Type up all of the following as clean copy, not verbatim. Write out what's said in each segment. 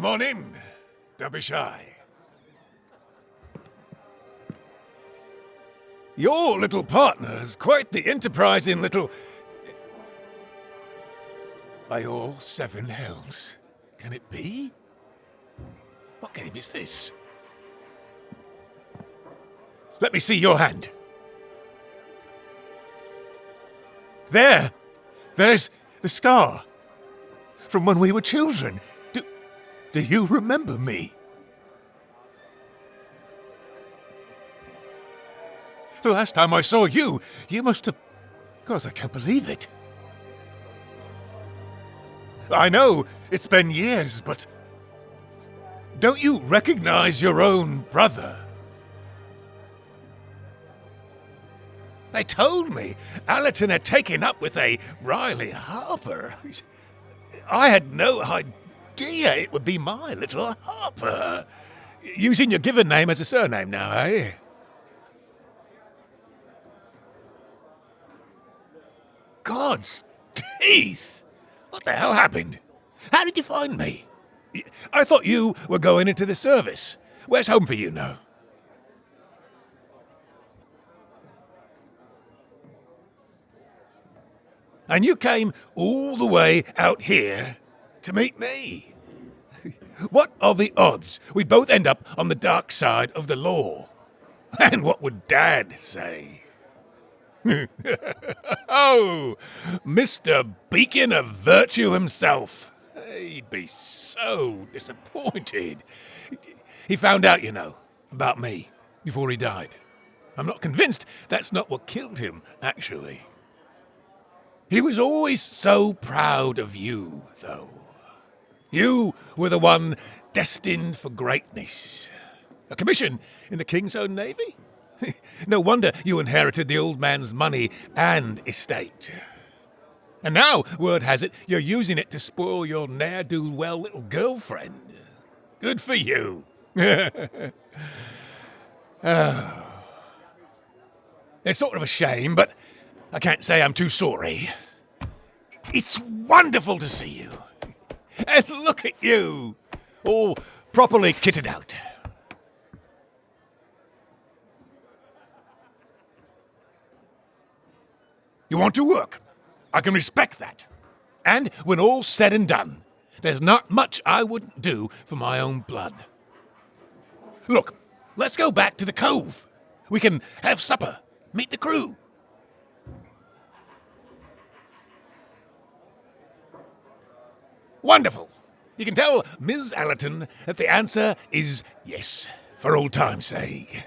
Come on in. Don't be shy. Your little partner's quite the enterprising little... By all seven hells, can it be? What game is this? Let me see your hand. There's the scar. From when we were children. Do you remember me? The last time I saw you, you must have... Gosh, I can't believe it. I know, it's been years, but... Don't you recognize your own brother? They told me Allerton had taken up with a Riley Harper. I had no idea it would be my little Harper. Using your given name as a surname now, eh? God's teeth! What the hell happened? How did you find me? I thought you were going into the service. Where's home for you now? And you came all the way out here to meet me. What are the odds we'd both end up on the dark side of the law? And what would Dad say? Oh, Mr. Beacon of Virtue himself. He'd be so disappointed. He found out, you know, about me before he died. I'm not convinced that's not what killed him, actually. He was always so proud of you, though. You were the one destined for greatness. A commission in the King's Own Navy? No wonder you inherited the old man's money and estate. And now, word has it, you're using it to spoil your ne'er-do-well little girlfriend. Good for you. Oh. It's sort of a shame, but I can't say I'm too sorry. It's wonderful to see you. And look at you, all properly kitted out. You want to work. I can respect that. And when all's said and done, there's not much I wouldn't do for my own blood. Look, let's go back to the cove. We can have supper, meet the crew. Wonderful. You can tell Ms. Allerton that the answer is yes, for old time's sake.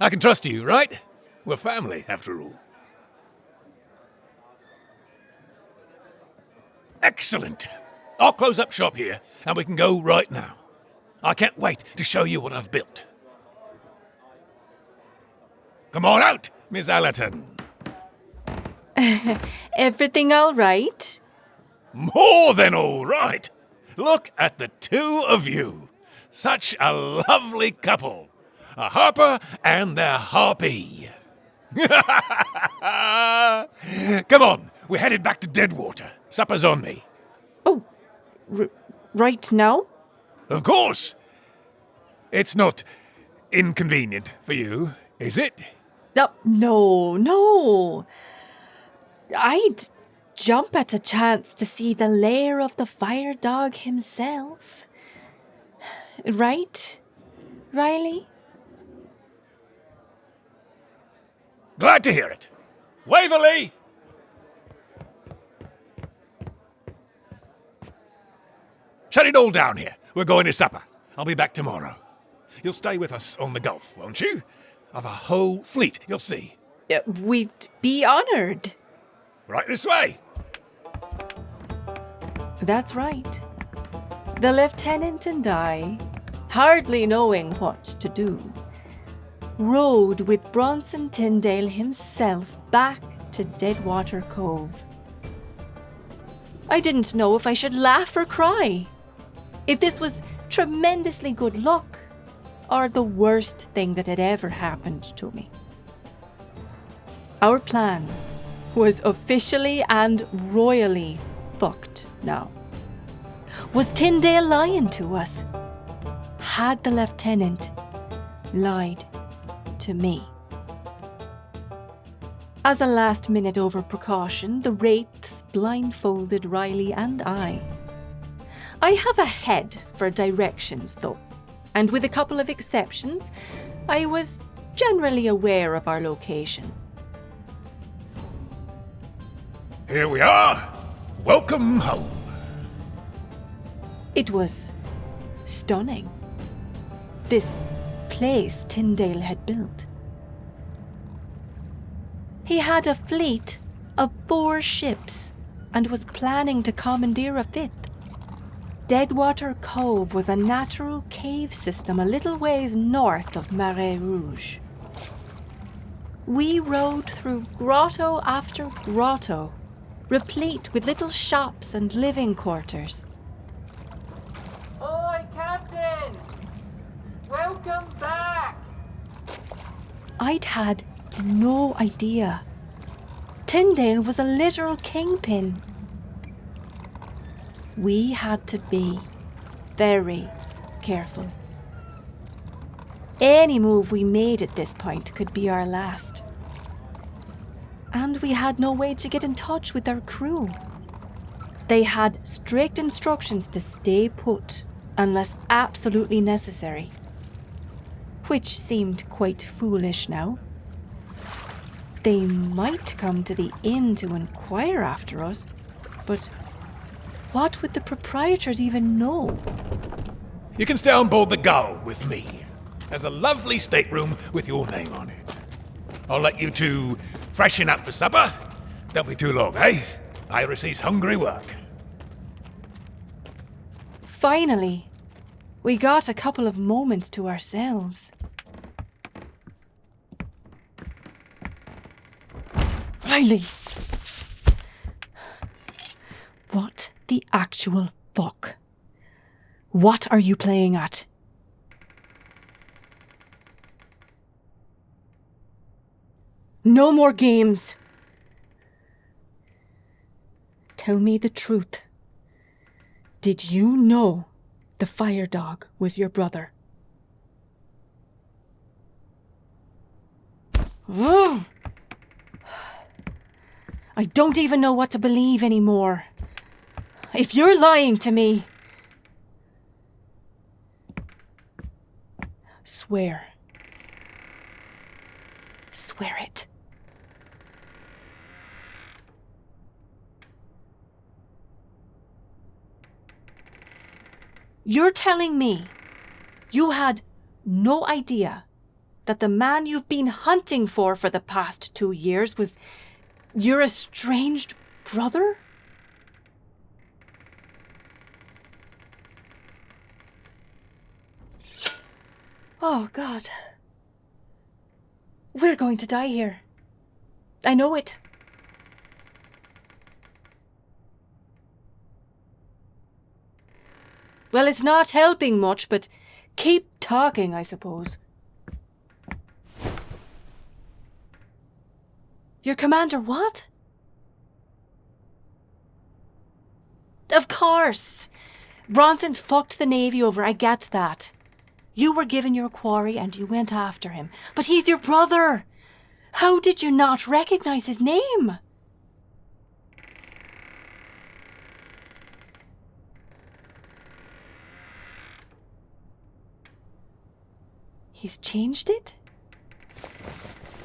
I can trust you, right? We're family, after all. Excellent. I'll close up shop here, and we can go right now. I can't wait to show you what I've built. Come on out, Miss Allerton. Everything all right? More than all right. Look at the two of you. Such a lovely couple. A harper and their harpy. Come on, we're headed back to Deadwater. Supper's on me. Oh, right now? Of course. It's not inconvenient for you, is it? No. I'd jump at a chance to see the lair of the fire dog himself. Right, Riley? Glad to hear it. Waverley! Shut it all down here. We're going to supper. I'll be back tomorrow. You'll stay with us on the Gulf, won't you? Of a whole fleet, you'll see. We'd be honored. Right this way. That's right. The lieutenant and I, hardly knowing what to do, rode with Bronson Tyndale himself back to Deadwater Cove. I didn't know if I should laugh or cry, if this was tremendously good luck or the worst thing that had ever happened to me. Our plan was officially and royally fucked now. Was Tyndale lying to us? Had the lieutenant lied to me? As a last-minute over-precaution, the wraiths blindfolded Riley and I. I have a head for directions, though, and with a couple of exceptions, I was generally aware of our location. Here we are. Welcome home. It was stunning. This place Tyndale had built. He had a fleet of 4 ships and was planning to commandeer a 5th. Deadwater Cove was a natural cave system a little ways north of Marais Rouge. We rode through grotto after grotto, replete with little shops and living quarters. Oi, Captain! Welcome back! I'd had no idea. Tyndale was a literal kingpin. We had to be very careful. Any move we made at this point could be our last. And we had no way to get in touch with our crew. They had strict instructions to stay put unless absolutely necessary, which seemed quite foolish now. They might come to the inn to inquire after us, but what would the proprietors even know? You can stay on board the Gull with me. There's a lovely stateroom with your name on it. I'll let you two freshen up for supper. Don't be too long, eh? Piracy's hungry work. Finally, we got a couple of moments to ourselves. Riley! What the actual fuck? What are you playing at? No more games. Tell me the truth. Did you know the fire dog was your brother? Oh! I don't even know what to believe anymore. If you're lying to me, swear. Swear it. You're telling me you had no idea that the man you've been hunting for the past 2 years was your estranged brother? Oh, God. We're going to die here. I know it. Well, it's not helping much, but keep talking, I suppose. Your commander what? Of course. Bronson's fucked the Navy over, I get that. You were given your quarry and you went after him. But he's your brother. How did you not recognize his name? He's changed it?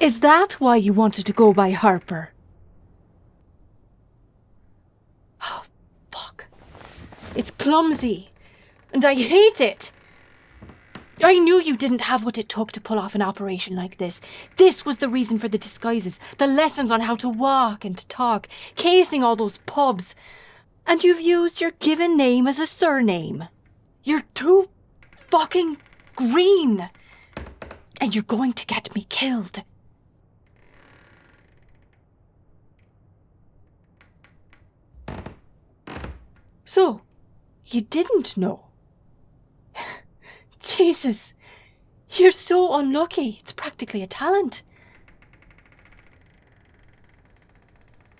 Is that why you wanted to go by Harper? Oh, fuck. It's clumsy. And I hate it. I knew you didn't have what it took to pull off an operation like this. This was the reason for the disguises, the lessons on how to walk and talk, casing all those pubs. And you've used your given name as a surname. You're too fucking green. And you're going to get me killed. So, you didn't know? Jesus, you're so unlucky. It's practically a talent.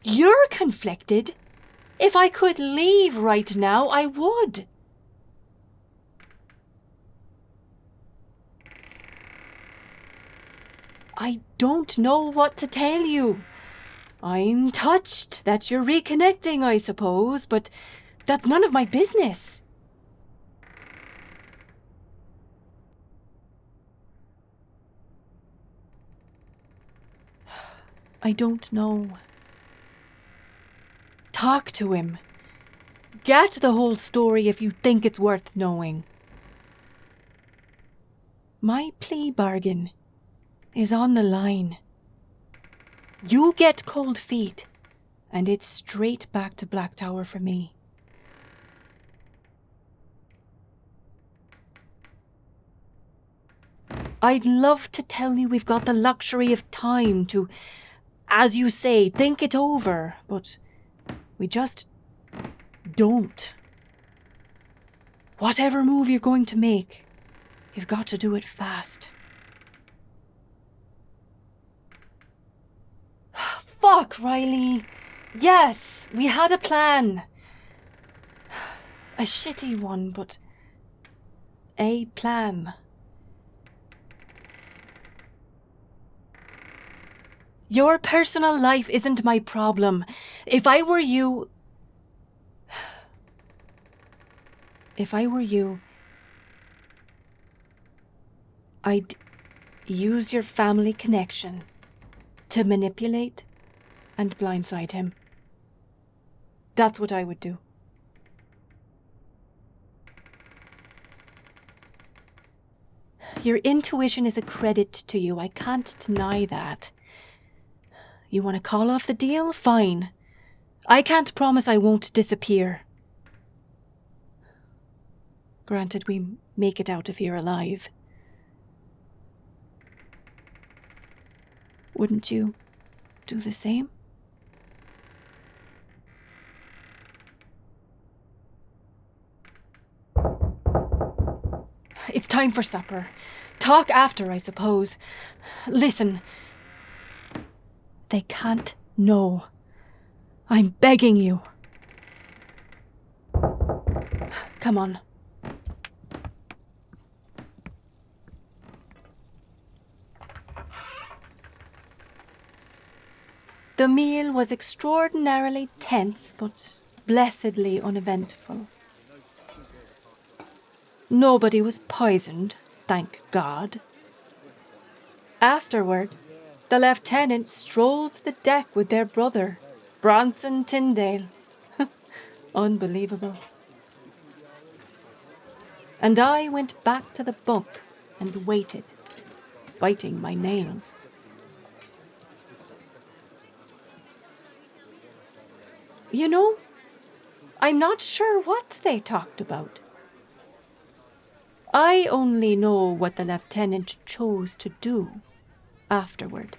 You're conflicted. If I could leave right now, I would. I don't know what to tell you. I'm touched that you're reconnecting, I suppose, but that's none of my business. I don't know. Talk to him. Get the whole story if you think it's worth knowing. My plea bargain is on the line. You get cold feet, and it's straight back to Black Tower for me. I'd love to tell you we've got the luxury of time to, as you say, think it over, but we just don't. Whatever move you're going to make, you've got to do it fast. Fuck, Riley. Yes, we had a plan. A shitty one, but a plan. Your personal life isn't my problem. If I were you, I'd use your family connection to manipulate and blindside him. That's what I would do. Your intuition is a credit to you. I can't deny that. You want to call off the deal? Fine. I can't promise I won't disappear. Granted, we make it out if you're alive. Wouldn't you do the same? It's time for supper. Talk after, I suppose. Listen. They can't know. I'm begging you. Come on. The meal was extraordinarily tense, but blessedly uneventful. Nobody was poisoned, thank God. Afterward, the lieutenant strolled the deck with their brother, Bronson Tyndale. Unbelievable. And I went back to the bunk and waited, biting my nails. You know, I'm not sure what they talked about. I only know what the lieutenant chose to do afterward.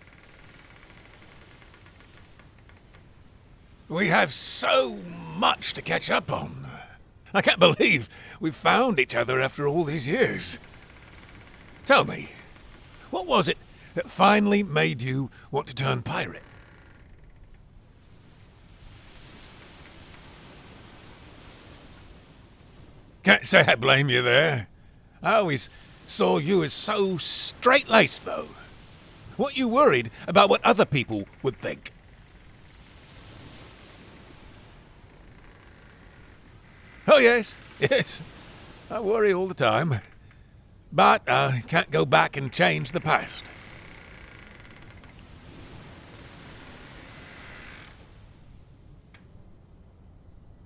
We have so much to catch up on. I can't believe we've found each other after all these years. Tell me, what was it that finally made you want to turn pirate? Can't say I blame you there. I always saw you as so straight-laced, though. Weren't you worried about what other people would think? Oh, yes. I worry all the time. But I can't go back and change the past.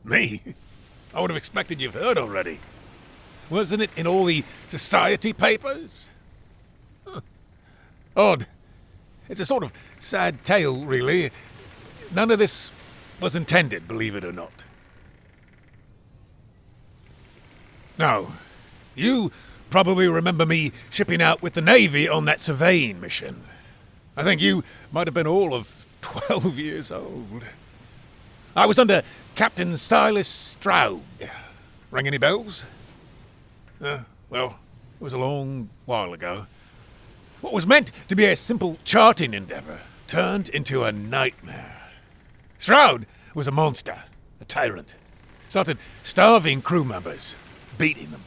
Me? I would have expected you've heard already. Wasn't it in all the society papers? Huh. Odd. It's a sort of sad tale, really. None of this was intended, believe it or not. Now, you probably remember me shipping out with the Navy on that surveying mission. I think you might have been all of 12 years old. I was under Captain Silas Stroud. Ring any bells? Well, it was a long while ago. What was meant to be a simple charting endeavour turned into a nightmare. Stroud was a monster, a tyrant, started starving crew members, beating them.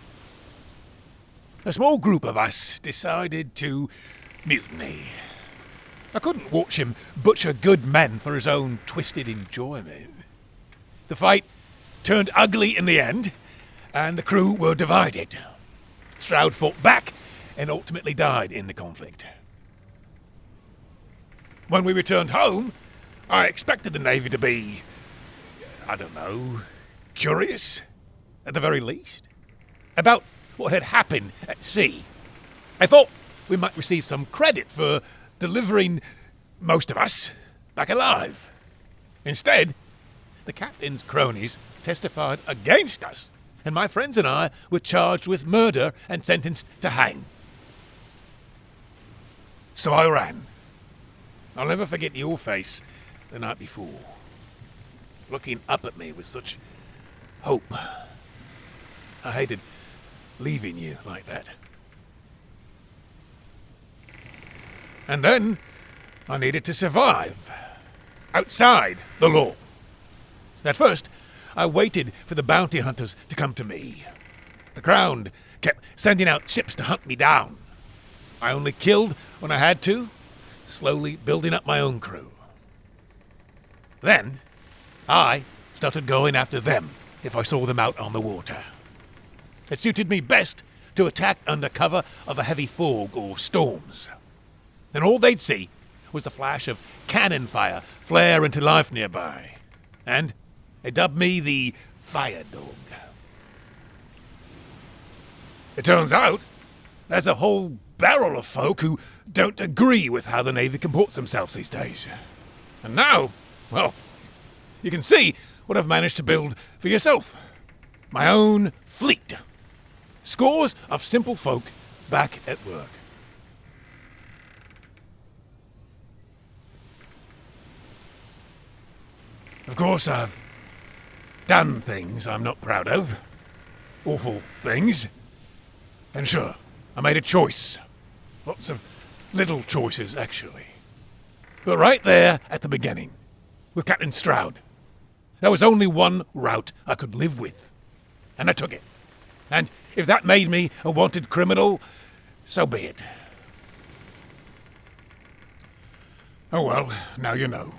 A small group of us decided to mutiny. I couldn't watch him butcher good men for his own twisted enjoyment. The fight turned ugly in the end, and the crew were divided. Stroud fought back and ultimately died in the conflict. When we returned home, I expected the Navy to be, I don't know, curious, at the very least, about what had happened at sea. I thought we might receive some credit for delivering most of us back alive. Instead, the captain's cronies testified against us, and my friends and I were charged with murder and sentenced to hang. So I ran. I'll never forget your face the night before, looking up at me with such hope. I hated leaving you like that. And then I needed to survive outside the law. At first, I waited for the bounty hunters to come to me. The Crown kept sending out ships to hunt me down. I only killed when I had to, slowly building up my own crew. Then, I started going after them if I saw them out on the water. It suited me best to attack under cover of a heavy fog or storms. And all they'd see was the flash of cannon fire flare into life nearby. And they dubbed me the Fire Dog. It turns out there's a whole barrel of folk who don't agree with how the Navy comports themselves these days. And now, well, you can see what I've managed to build for yourself. My own fleet. Scores of simple folk back at work. Of course, I've done things I'm not proud of. Awful things. And sure, I made a choice. Lots of little choices, actually. But right there at the beginning, with Captain Stroud, there was only one route I could live with. And I took it. And if that made me a wanted criminal, so be it. Oh well, now you know.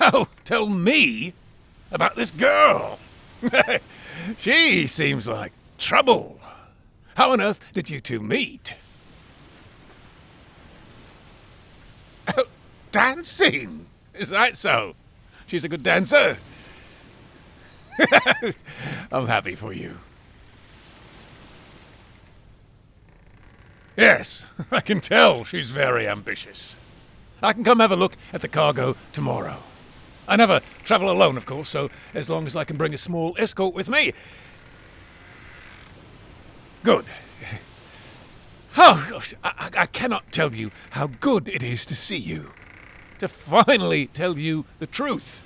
Now tell me about this girl. She seems like trouble. How on earth did you two meet? Oh, dancing? Is that so? She's a good dancer? I'm happy for you. Yes, I can tell she's very ambitious. I can come have a look at the cargo tomorrow. I never travel alone, of course, so as long as I can bring a small escort with me. Good. Oh, I cannot tell you how good it is to see you. To finally tell you the truth.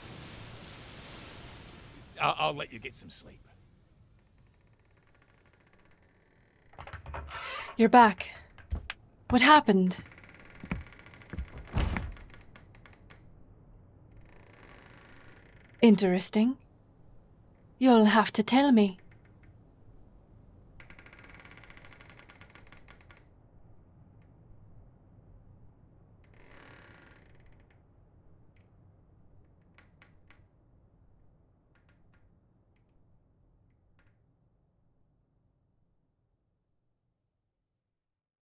I'll let you get some sleep. You're back. What happened? Interesting. You'll have to tell me.